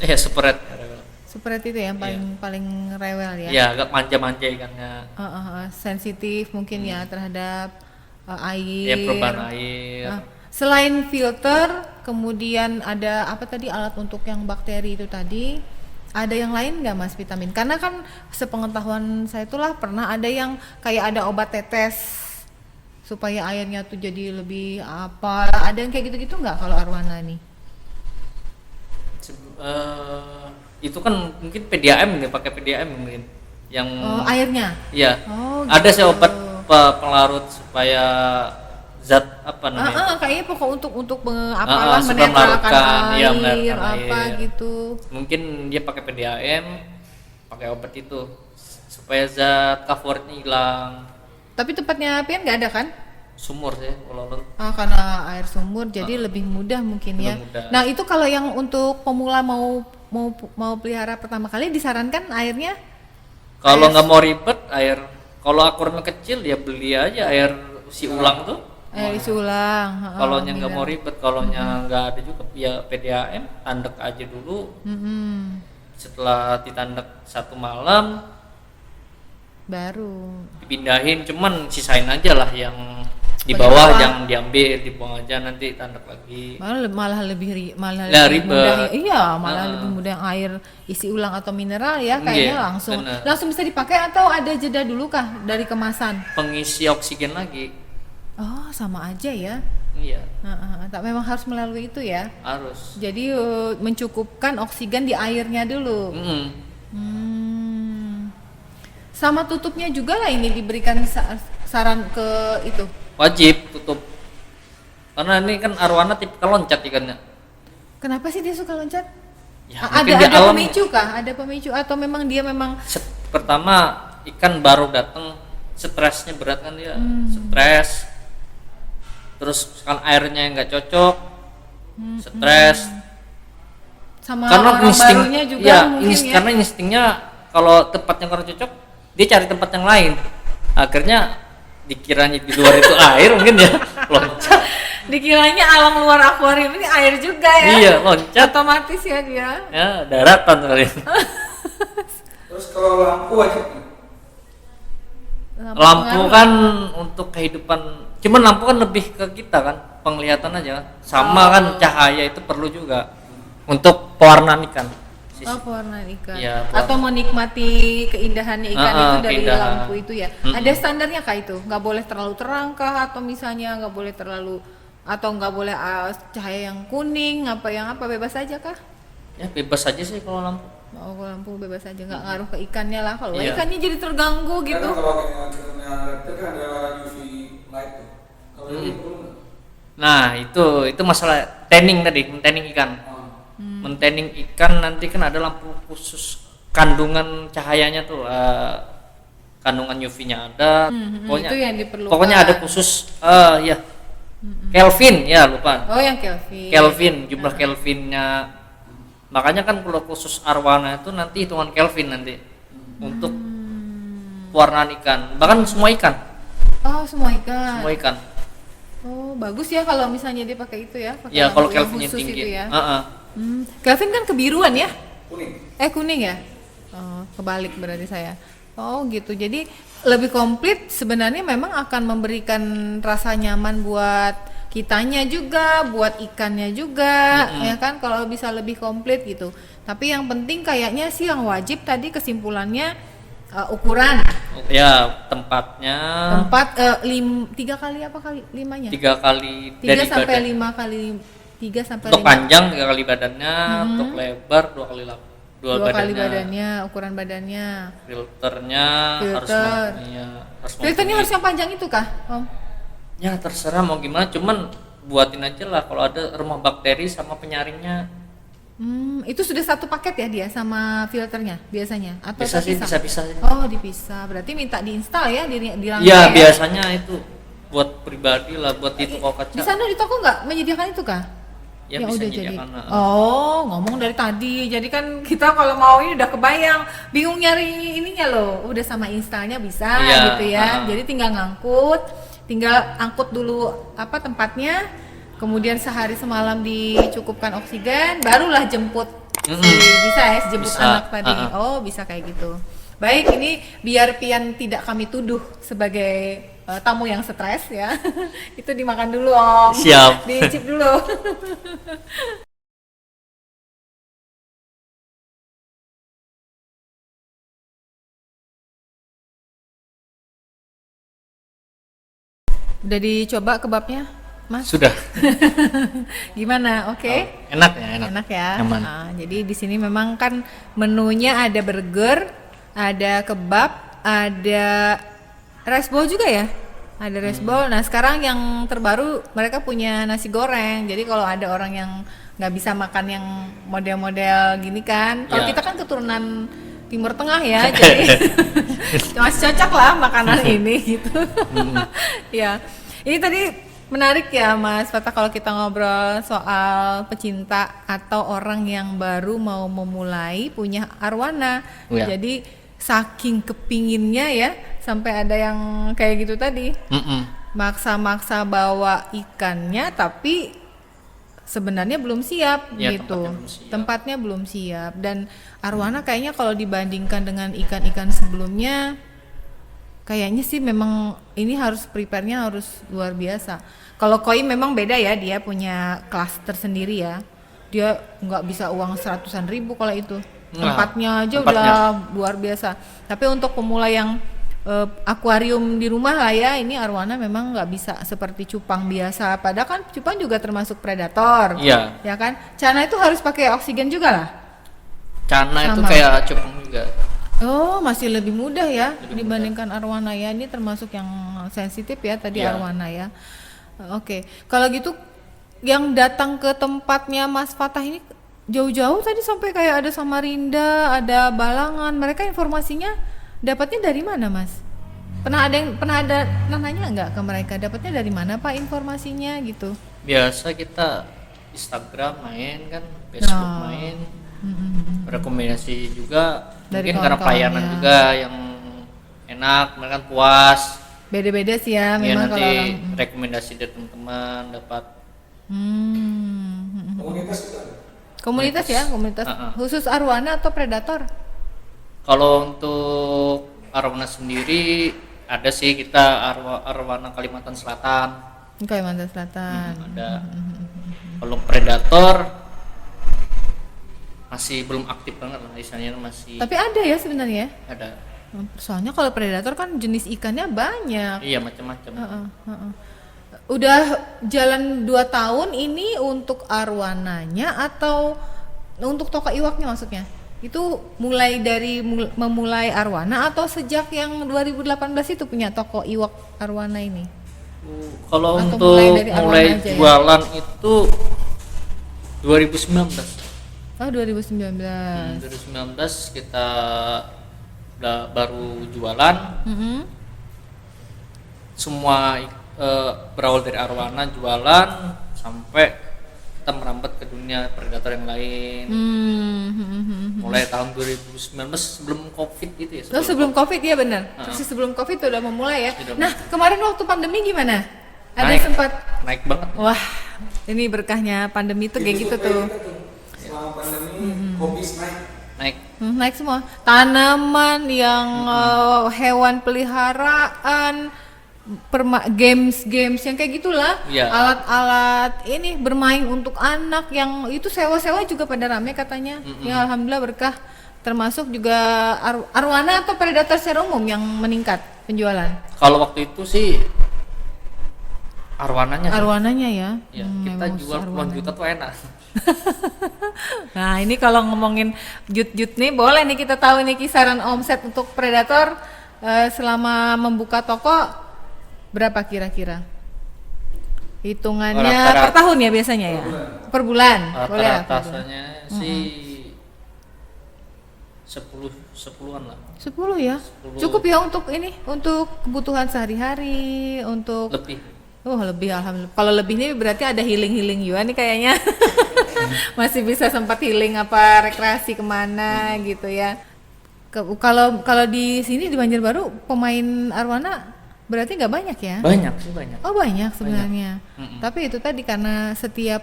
Ya spread. Spread itu yang paling rewel ya. Iya, agak manja-manja ikannya. Sensitif mungkin ya terhadap air. Ya perubahan air. Selain filter, kemudian ada apa tadi alat untuk yang bakteri itu tadi? Ada yang lain nggak Mas vitamin? Karena kan sepengetahuan saya itulah pernah ada yang kayak ada obat tetes supaya airnya tuh jadi lebih apa? Ada yang kayak gitu-gitu nggak kalau arwana nih? Itu kan mungkin PDAM ya, pakai PDAM mungkin yang airnya. Iya. Oh, ada gitu. sih obat pelarut supaya zat apa namanya? Kayaknya pokok untuk apalah supaya menetralkan melarutkan, air, menetralkan apa air. gitu. Mungkin dia pakai PDAM, pakai obat itu supaya zat favoritnya hilang. Tapi tempatnya Pian nggak ada kan? Sumur sih kalau lu. Karena air sumur jadi lebih mudah mungkin ya. Mudah. Nah itu kalau yang untuk pemula mau pelihara pertama kali disarankan airnya? Kalau nggak mau ribet air, kalau akurnya kecil ya beli aja air isi ulang tuh. Air isi ulang. Kalau nya nggak mau ribet, kalau nya nggak ada juga ya PDAM, tandek aja dulu. Setelah ditandek 1 malam baru dipindahin, cuman sisain aja lah yang di bawah, jangan diambil, dibuang aja, nanti tandek lagi. malah lebih ribet. mudah ya. Iya, malah lebih mudah yang air isi ulang atau mineral ya kayaknya langsung bisa dipakai atau ada jeda dulu kah dari kemasan? Pengisi oksigen lagi. Oh, sama aja ya. Iya. Tak memang harus melalui itu ya. Harus. Jadi mencukupkan oksigen di airnya dulu. Sama tutupnya juga lah ini diberikan saran ke itu. Wajib tutup. Karena ini kan arwana tipikal loncat ikannya. Kenapa sih dia suka loncat? Ya, ada pemicu kah? Ada pemicu atau memang dia pertama ikan baru datang, stresnya berat kan dia, stres. Terus kan airnya nggak cocok, stres. Sama karena orang insting, barunya juga mungkin ya. Karena instingnya kalau tempatnya kurang cocok, dia cari tempat yang lain. Akhirnya dikiranya di luar itu air mungkin ya loncat. Dikiranya alam luar akuarium ini air juga ya. Iya, loncat. Otomatis ya dia. Ya, daratan kali. Terus kalau lampu wajib nggak? Lampu kan untuk kehidupan, cuman lampu kan lebih ke kita kan, penglihatan aja kan. Sama kan cahaya itu perlu juga untuk pewarnaan ikan. Pewarnaan ikan. Ya, atau menikmati keindahannya ikan itu dari keindahan. lampu itu ya. Ada standarnya kah itu? Nggak boleh terlalu terang kah? Atau misalnya nggak boleh terlalu, atau nggak boleh cahaya yang kuning, apa bebas aja kah? Ya bebas aja sih kalau lampu. Kalau lampu bebas aja, nggak ngaruh ke ikannya lah. Kalau Iya. ikannya jadi terganggu gitu. Karena kalau yang reptil kan ada UV light tuh. Kalau ini perlu nggak? Nah itu masalah tanning tadi, tanning ikan. Mentanning ikan nanti kan ada lampu khusus kandungan cahayanya tuh, kandungan UV-nya ada. Pokoknya itu yang diperlukan. Pokoknya ada khusus, ya Kelvin ya lupa. Oh yang Kelvin. Kelvin, jumlah Kelvinnya. Makanya kan kalau khusus arwana itu nanti hitungan Kelvin nanti untuk pewarnaan ikan. Bahkan semua ikan. Oh semua ikan. Semua ikan. Oh bagus ya kalau misalnya dia pakai itu ya. Pakai Ya kalau lampu yang Kelvinnya khusus tinggi. itu ya. Kelvin Kelvin kan kebiruan ya? Kuning. Kuning ya? Oh, kebalik berarti saya. Oh gitu. Jadi lebih komplit sebenarnya memang akan memberikan rasa nyaman buat kitanya juga, buat ikannya juga, ya kan kalau bisa lebih komplit gitu. Tapi yang penting kayaknya sih yang wajib tadi kesimpulannya ukuran. Ya tempatnya Tempat 3 kali apa kali 5-nya? 3 kali 3 dari sampai badan. 5 kali 3 sampai Untuk 5. panjang 3 kali badannya, untuk lebar 2 kali 2 kali badannya, ukuran badannya. Filternya harus Filter. harus Filternya mumpuni. harus yang panjang itu kah, Om? Ya terserah mau gimana, cuman buatin aja lah kalau ada rumah bakteri sama penyaringnya. Itu sudah satu paket ya dia sama filternya biasanya atau Bisa sih, terpisah? bisa Oh, dipisah. Berarti minta diinstal ya di lantai Iya ya? biasanya itu buat pribadi lah, buat di toko Di kaca. sana di toko nggak menyediakan itu kah? Ya Yang bisa udah jadi. menyediakan, Oh, ngomong dari tadi. Jadi kan kita kalau mau ini udah kebayang, bingung nyari ininya loh. Udah sama instalnya bisa Iya, gitu ya. Jadi tinggal tinggal angkut dulu apa tempatnya. Kemudian sehari semalam dicukupkan oksigen, barulah jemput. Bisa ya, jemput Bisa, anak tadi. Oh, bisa kayak gitu. Baik, ini biar Pian tidak kami tuduh sebagai tamu yang stres ya. Itu dimakan dulu, Om. Siap. Diicip dulu. Udah dicoba kebabnya, Mas? Sudah. Gimana? Oke. Enak ya, enak. Enak ya. Nyaman. Jadi di sini memang kan menunya ada burger, ada kebab, ada rice bowl juga ya. Ada rice bowl. Nah sekarang yang terbaru mereka punya nasi goreng. Jadi kalau ada orang yang nggak bisa makan yang model-model gini kan, kalau Ya. kita kan keturunan Timur Tengah ya, jadi masih cocok lah makanan ini gitu. Ya, ini tadi menarik ya Mas Fatah kalau kita ngobrol soal pecinta atau orang yang baru mau memulai punya arwana. Ya. Jadi saking kepinginnya ya sampai ada yang kayak gitu tadi, maksa-maksa bawa ikannya tapi sebenarnya belum siap Ya, gitu. tempatnya belum siap. Tempatnya belum siap dan arwana kayaknya kalau dibandingkan dengan ikan-ikan sebelumnya kayaknya sih memang ini harus prepare-nya harus luar biasa. Kalau koi memang beda ya, dia punya kelas tersendiri ya. Dia nggak bisa uang 100-an ribu kalau itu. Nah, Tempatnya aja tempatnya. udah luar biasa. Tapi untuk pemula yang akuarium di rumah lah ya, ini arwana memang nggak bisa seperti cupang biasa. Padahal kan cupang juga termasuk predator. Iya. Ya kan? Cana itu harus pakai oksigen juga lah. Cana itu Sama. kayak cupang juga. Oh, masih lebih mudah ya dibandingkan arwana ya. Ini termasuk yang sensitif ya tadi Iya. arwana ya. Oke. Kalau gitu yang datang ke tempatnya Mas Fatah ini jauh-jauh tadi sampai kayak ada Samarinda, ada Balangan. Mereka informasinya dapatnya dari mana, Mas? Pernah ada nanya nggak ke mereka dapatnya dari mana Pak informasinya gitu? Biasa kita Instagram main kan, Facebook Oh. main, rekomendasi juga. Dari Mungkin karena kawan-kawannya. pelayanan juga yang enak, mereka kan puas. Beda-beda sih ya Ya memang nanti kalau orang. rekomendasi dari teman-teman dapat. Komunitas juga ada. Komunitas ya, komunitas khusus arwana atau predator? Kalau untuk arwana sendiri ada sih kita arwana Kalimantan Selatan. Kalimantan Selatan. Ada. Kalau predator masih belum aktif banget lah, misalnya masih Tapi ada ya sebenarnya. ada. Soalnya kalau predator kan jenis ikannya banyak. Iya macam-macam. Heeh. Udah jalan 2 tahun ini untuk arwananya atau untuk toko iwaknya maksudnya? Itu mulai dari memulai arwana atau sejak yang 2018 itu punya toko iwak arwana ini? Kalau Atau untuk mulai dari awal mulai aja ya? jualan itu 2019. Oh 2019. 2019 kita baru jualan. Semua berawal dari arwana jualan sampai kita merambat ke dunia predator yang lain. Mulai tahun 2019 sebelum Covid gitu ya. Oh sebelum Covid ya benar. Terus sebelum Covid udah memulai ya. Sudah Nah kemarin waktu pandemi gimana? Ada Naik. sempat naik banget. wah ini berkahnya pandemi tuh kayak gitu tuh. Selama pandemi, kopi naik. Naik. Naik semua. Tanaman yang hewan peliharaan, games yang kayak gitulah. Iya. Alat-alat ini bermain untuk anak yang itu sewa-sewa juga pada rame katanya. Ya alhamdulillah berkah termasuk juga arwana atau predator secara umum yang meningkat penjualan? Kalau waktu itu sih arwananya sih. Arwananya ya. Ya, kita memang jual puluhan arwananya. juta tuh enak. Nah ini kalau ngomongin jut-jut nih, boleh nih kita tahu nih kisaran omset untuk predator selama membuka toko berapa kira-kira? Hitungannya Rata-rata- per tahun ya biasanya ya? Per bulan? Boleh ya, per bulan. Rata-ratanya sih 10-an lah. 10 ya? 10. Cukup ya untuk ini, untuk kebutuhan sehari-hari, untuk Lebih. Oh lebih, alhamdulillah. Kalau lebih ini berarti ada healing juga nih kayaknya. Masih bisa sempat healing apa rekreasi kemana gitu ya. Kalau di sini di Banjarbaru pemain arwana berarti nggak banyak ya? Banyak sih, banyak. Oh banyak sebenarnya. Mm-mm. Tapi itu tadi karena setiap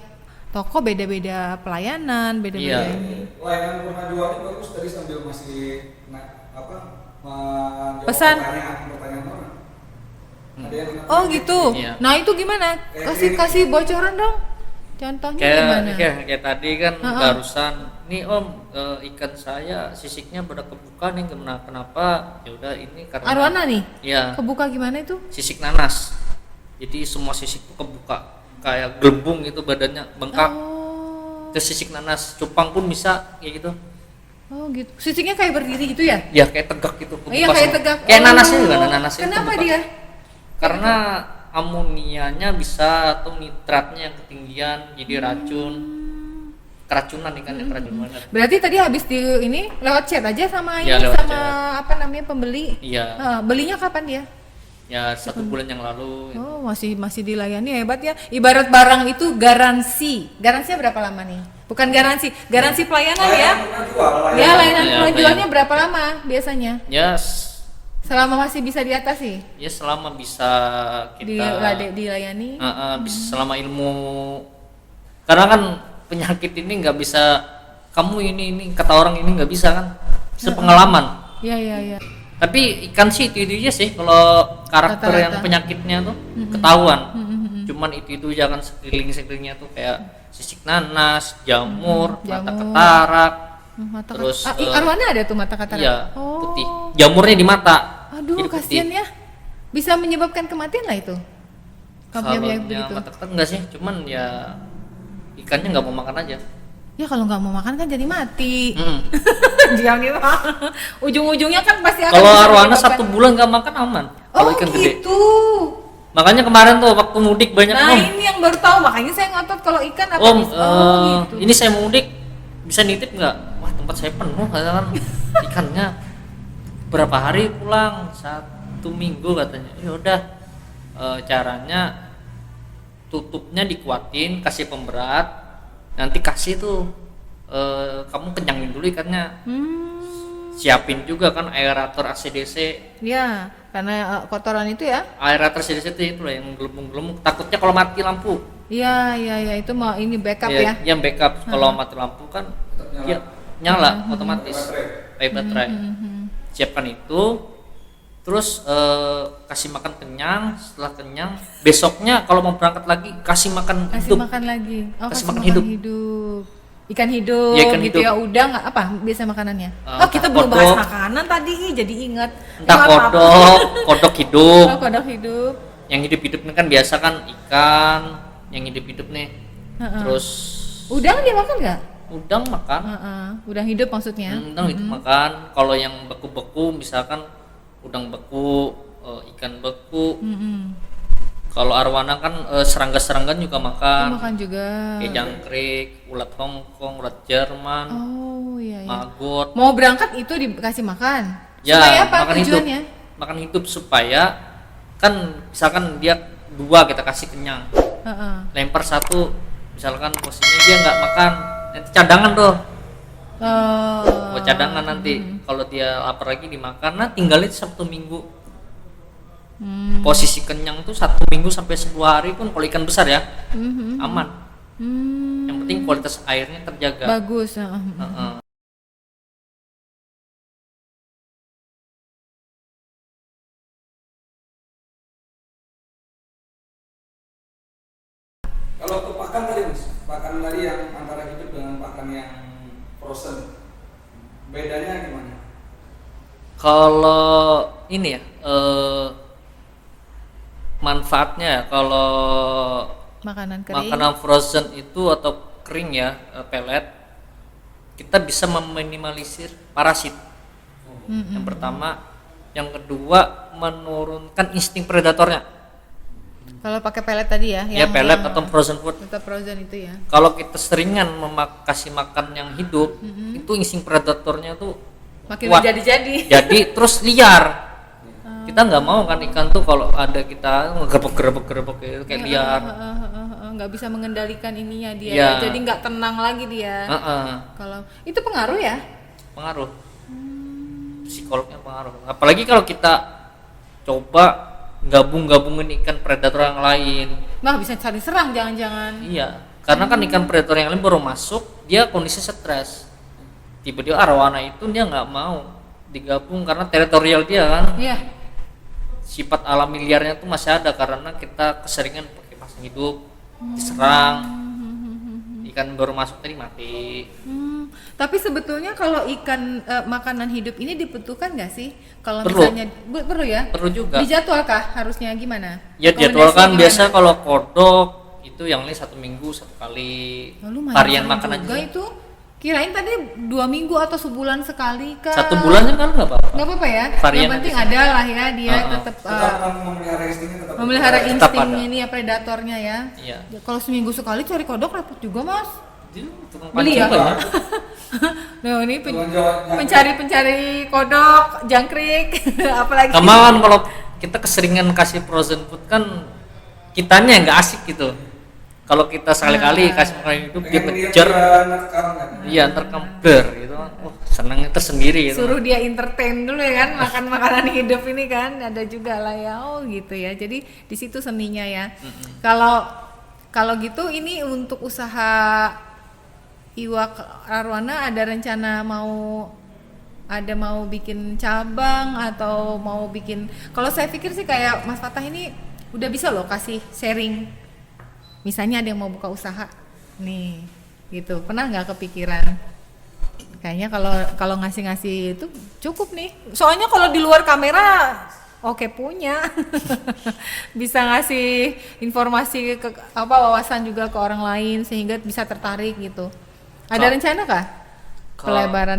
toko beda-beda pelayanan, beda-beda Iya. ini. Layanan pengajuannya bagus tadi sambil masih menjawab Pesan. pertanyaan orang. Ada yang Oh gitu. Iya. Nah itu gimana? Kasih bocoran dong. Contohnya gimana? Kayak tadi kan Ha-ha. barusan nih Om, ikan saya sisiknya pada kebuka nih, kenapa? Ya udah ini karena Arwana nih? ya Kebuka gimana itu? sisik nanas. Jadi semua sisik tuh kebuka kayak gelembung gitu, badannya bengkak. Oh. Terus sisik nanas, cupang pun bisa kayak gitu. Oh gitu. Sisiknya kayak berdiri gitu ya? Ya kayak tegak gitu, kebuka Iya kayak semua. tegak. Kayak Oh. nanasnya juga, nanas itu Kenapa kebuka. dia? Karena amonianya bisa atau nitratnya yang ketinggian jadi racun. Keracunan ikannya, keracunan banget. Berarti tadi habis di ini lewat chat aja sama Iya, ini lewat sama chat. apa namanya pembeli. Iya. Belinya kapan dia? Ya 1 bulan yang lalu. Oh masih dilayani, hebat ya. Ibarat barang itu garansi. Garansinya berapa lama nih? Bukan garansi pelayanan ya? Ya layanan Iya, pengajuannya berapa lama biasanya? Ya Selama masih bisa diatasi? ya selama bisa kita Dilayani? bisa selama ilmu, karena kan penyakit ini nggak bisa kamu ini kata orang ini nggak bisa kan, sepengalaman. Iya iya iya. Tapi ikan sih itu aja sih, kalau karakter Rata-rata. yang penyakitnya tuh ketahuan. Cuman itu jangan sekelilingnya tuh kayak sisik nanas, jamur, mata jamur. katarak. Mata Terus, arwana ada tuh mata katarak. Iya, Oh. putih. Jamurnya di mata. Aduh jadi putih. kasihan ya. Bisa menyebabkan kematian lah itu. Kalau Yang yang begitu. mata katarak enggak sih, cuman ya ikannya nggak mau makan aja. Ya kalau nggak mau makan kan jadi mati. Mm. Jangan gitu. Ujung-ujungnya kan pasti akan Kalau bisa arwana menyebabkan- 1 bulan nggak makan aman. Kalau Oh ikan gede. gitu. Makanya kemarin tuh waktu mudik banyak Nah Om. ini yang baru tahu, makanya saya ngotot kalau ikan apa Om, bisa. Oh gitu. ini saya mau mudik, bisa nitip nggak? Wah tempat saya penuh katakan ikannya. Berapa hari pulang? 1 minggu katanya. Ya udah, caranya tutupnya dikuatin, kasih pemberat, nanti kasih tuh kamu kenyangin dulu ikannya. Siapin juga kan aerator ACDC. Ya, karena kotoran itu ya. Aerator ACDC itu loh yang gelembung-gelembung. Takutnya kalau mati lampu. Iya, itu mau ini backup ya. Yang backup kalau mati lampu kan ya, nyala otomatis. Kayak baterai. Siapkan itu, terus kasih makan kenyang. Setelah kenyang, besoknya kalau mau berangkat lagi kasih makan Kasih hidup. makan lagi. Oh, Kasih kasih makan makan hidup. hidup. Ikan hidup Ya, ikan gitu hidup. ya. Udang nggak apa biasa makanannya? Eh, Oh, kita belum kodok. bahas makanan tadi, jadi ingat. Entah Nggak apa-apa. kodok hidup. Oh, kodok hidup. Yang hidup-hidup ini kan biasa kan ikan, yang hidup-hidup nih. Terus Udang dia makan nggak? udang makan. Udang hidup maksudnya. Udang hidup makan. Kalau yang beku-beku misalkan udang beku, ikan beku. Kalau arwana kan serangga-serangga juga Oh, makan. makan juga. Kayak jangkrik, ulat Hongkong, ulat Jerman, Oh iya iya. maggot. Mau berangkat itu dikasih makan. Ya, Supaya apa makan hidup. tujuannya? Makan hidup supaya kan misalkan dia 2 kita kasih kenyang. Heeh. Lempar 1, misalkan posisinya dia nggak makan, nanti cadangan tuh. Oh. Buat cadangan nanti kalau dia lapar lagi dimakan, nah tinggalin 1 minggu. Posisi kenyang tuh 1 minggu sampai 2 hari pun kalau ikan besar ya aman. Yang penting kualitas airnya terjaga. Bagus. Heeh. Kalau untuk pakan tadi mas, pakan tadi yang antara hidup dengan pakan yang frozen, Bedanya gimana? Kalau ini ya manfaatnya ya, kalau Makanan kering. makanan frozen itu atau kering ya, pelet, kita bisa meminimalisir parasit. Yang pertama, yang kedua menurunkan insting predatornya. Kalau pakai pelet tadi ya, Ya pelet atau frozen food. tetap frozen itu ya. Kalau kita seringan kasih makan yang hidup, itu insting predatornya tuh Makin kuat. menjadi-jadi. Jadi terus liar. Kita nggak mau kan ikan tuh kalau ada kita ngegerebek gitu kayak liar. Nggak bisa mengendalikan ininya dia, Iya. jadi nggak tenang lagi dia. Kalau itu pengaruh ya? Pengaruh. Psikolognya pengaruh. Apalagi kalau kita coba gabungin ikan predator yang lain. Nah bisa cari serang jangan-jangan. Iya, karena kan ikan predator yang lain baru masuk, dia kondisi stres. Tiba-tiba arwana itu dia nggak mau digabung karena teritorial dia kan. Iya. Sifat alami liarnya tuh masih ada karena kita keseringan pakai pasang hidup, diserang. Ikan baru masuk tadi mati. Tapi sebetulnya kalau ikan makanan hidup ini dibutuhkan nggak sih? Kalau Perlu. misalnya perlu ya? Perlu juga. Dijadwalkah harusnya gimana? Ya Rekomendasinya jadwalkan gimana? biasa kalau kodok itu yang lain 1 minggu 1 kali. Oh, lumayan varian sering makanan juga juga. itu. Kirain tadi 2 minggu atau sebulan sekali kah? 1 bulan kan nggak apa-apa. Nggak apa-apa ya. Varian Yang penting aja. ada lah ya dia tetap Tetap memelihara instingnya tetap. memelihara Tetap insting ada. ini ya predatornya ya. Iya. Ya, kalau seminggu sekali cari kodok repot juga mas. Jadi, tukang Beli pancing ya? banyak. Nah ini Tukang jangkrik. pencari kodok, jangkrik, apalagi. Kemarin kalau kita keseringan kasih frozen food kan kitanya yang nggak asik gitu. Kalau kita sekali-kali kasih makanan hidup dia Pengen ngejar, nekam kan. iya ntar ber gitu. Wah senangnya tersendiri gitu. Suruh dia entertain dulu ya kan, makan makanan hidup ini kan ada juga lah ya, oh gitu ya. Jadi di situ seninya ya. Kalau gitu ini untuk usaha Iwak Arowana ada rencana mau bikin cabang atau mau bikin, kalau saya pikir sih kayak Mas Fatah ini udah bisa loh kasih sharing, misalnya ada yang mau buka usaha nih gitu, pernah nggak kepikiran? Kayaknya kalau ngasih itu cukup nih, soalnya kalau di luar kamera oke punya bisa ngasih informasi ke wawasan juga ke orang lain sehingga bisa tertarik gitu. Ada rencana kah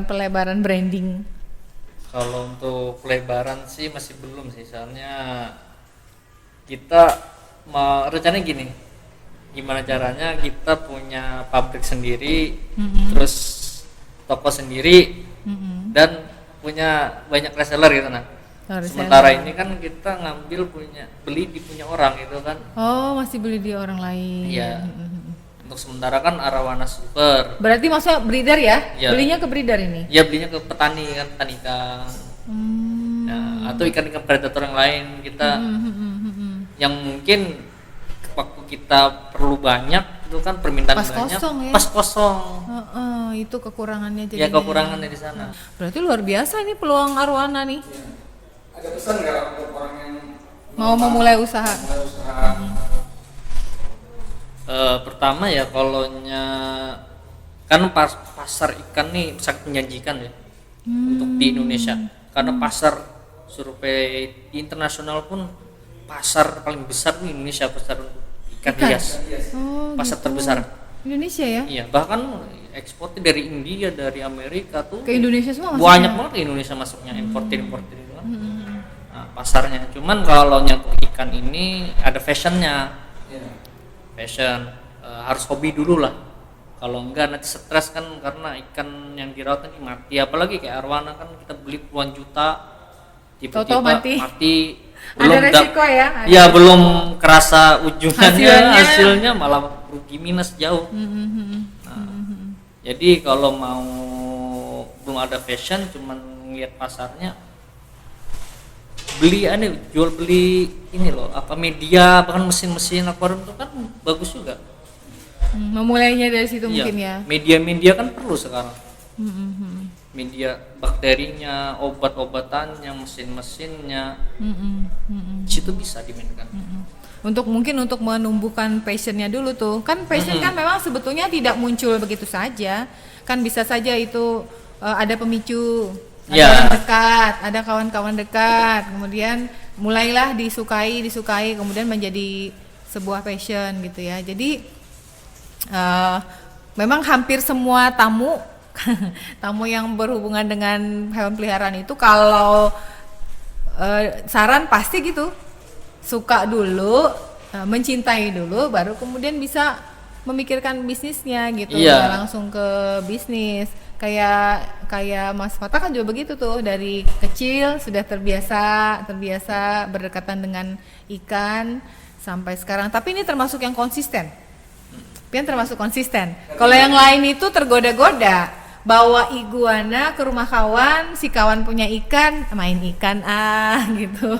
pelebaran branding? Kalau untuk pelebaran sih masih belum sih, soalnya kita mau rencananya gini, gimana caranya kita punya pabrik sendiri, terus toko sendiri, dan punya banyak reseller gitu nah. Sementara ini kan kita beli di punya orang gitu kan. Oh masih beli di orang lain. Iya. Untuk sementara kan Arowana Super. Berarti maksudnya breeder ya? Iya. Belinya ke breeder ini? Ya belinya ke petani kan, petani ikan. Nah, atau ikan-ikan predator yang lain kita yang mungkin waktu kita perlu banyak itu kan permintaan Pas banyak kosong ya? pas kosong. Itu kekurangannya Ya jadinya. kekurangannya di sana. Berarti luar biasa ini peluang Arowana nih. Ada pesan nggak untuk orang yang Mau memulai usaha. mulai usaha? Pertama ya kan pasar ikan nih sangat menjanjikan ya untuk di Indonesia, karena pasar survei internasional pun pasar paling besar di Indonesia, pasar ikan hias, Oh, pasar gitu. terbesar. Indonesia ya? Iya, bahkan ekspornya dari India, dari Amerika tuh Ke Indonesia semua banyak maksudnya? banget ke Indonesia masuknya, importir itu kan. Nah, pasarnya cuman kalau nyangkut ikan ini ada fashionnya. Iya. Fashion harus hobi dulu lah, kalau enggak nanti stres kan, karena ikan yang dirawat ini mati, apalagi kayak Arowana kan kita beli puluhan juta tiba-tiba Tahu-tahu mati. belum Ada resiko ya? Ada ya resiko. belum kerasa ujungnya, Hasilnya. malah rugi minus jauh. Jadi kalau mau belum ada fashion, cuman ngeliat pasarnya, jual beli ini loh, media, bahkan mesin-mesin akuarium itu kan bagus juga. Memulainya dari situ Iya, mungkin ya. media-media kan perlu sekarang. Media bakterinya, obat-obatannya, mesin-mesinnya, situ bisa dimainkan. Untuk menumbuhkan passionnya dulu tuh. Kan passion kan memang sebetulnya tidak muncul begitu saja. Kan bisa saja itu ada pemicu, ada Ya. orang dekat, ada kawan-kawan dekat, kemudian mulailah disukai, kemudian menjadi sebuah passion gitu ya. Jadi memang hampir semua tamu tamu yang berhubungan dengan hewan peliharaan itu kalau saran pasti gitu, suka dulu, mencintai dulu, baru kemudian bisa memikirkan bisnisnya gitu, Iya. nggak langsung ke bisnis. Kayak Mas Fatah kan juga begitu tuh, dari kecil sudah terbiasa berdekatan dengan ikan sampai sekarang. Tapi ini termasuk yang konsisten. Kalau yang lain itu tergoda-goda, bawa iguana ke rumah kawan, si kawan punya ikan, main ikan gitu.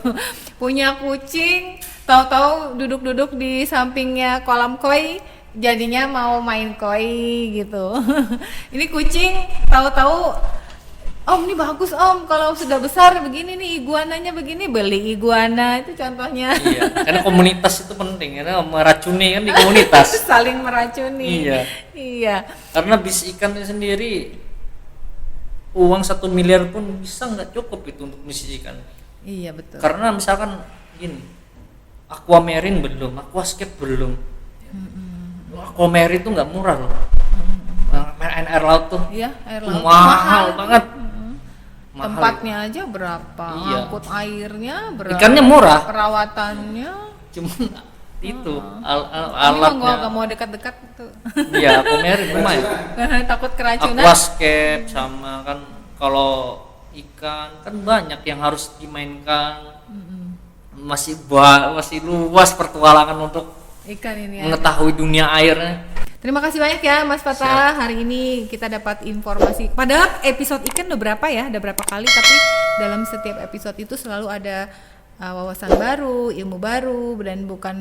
Punya kucing, tahu-tahu duduk-duduk di sampingnya kolam koi, jadinya mau main koi gitu. Ini kucing tahu-tahu, Om ini bagus Om, kalau sudah besar begini nih iguananya begini, beli iguana, itu contohnya. Iya, karena komunitas itu penting, karena meracuni kan di komunitas. Saling meracuni. Iya. Karena bis ikan itu sendiri uang 1 miliar pun bisa nggak cukup itu untuk bisnis ikan. Iya betul. Karena misalkan gini, aquamarine belum, aquascape belum. Aquamarine itu nggak murah loh. Main air laut tuh. Iya, air tuh laut mahal banget. Mahal. Tempatnya aja berapa? Iya. Angkut airnya berapa? Ikannya murah. Perawatannya. Cuma itu Ini mah alatnya. nggak mau dekat-dekat tuh. Iya, aquamarine lumayan. Takut keracunan. Aquascape sama kan, kalau ikan kan banyak yang harus dimainkan. Masih luas pertualangan untuk Ikan ini ya. mengetahui dunia airnya. Terima kasih banyak ya Mas Fatah. Hari ini kita dapat informasi. Padahal episode ikan udah berapa ya? Ada berapa kali, tapi dalam setiap episode itu selalu ada wawasan baru, ilmu baru, dan bukan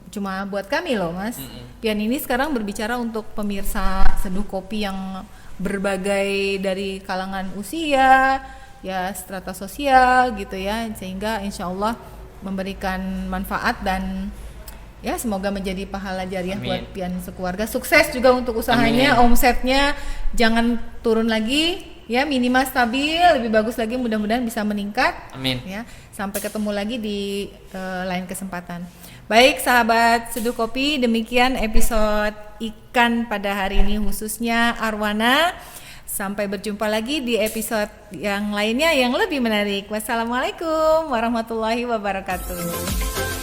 cuma buat kami loh Mas. Pian ini sekarang berbicara untuk pemirsa Seduh Kopi yang berbagai dari kalangan usia, ya strata sosial gitu ya, sehingga insya Allah memberikan manfaat dan ya semoga menjadi pahala jariah Amin. buat Pian sekeluarga. Sukses juga untuk usahanya. Amin. Omsetnya jangan turun lagi ya, minimal stabil, lebih bagus lagi, mudah-mudahan bisa meningkat. Amin. Ya, sampai ketemu lagi di lain kesempatan. Baik sahabat Seduh Kopi, demikian episode ikan pada hari ini khususnya arwana. Sampai berjumpa lagi di episode yang lainnya yang lebih menarik. Wassalamualaikum warahmatullahi wabarakatuh.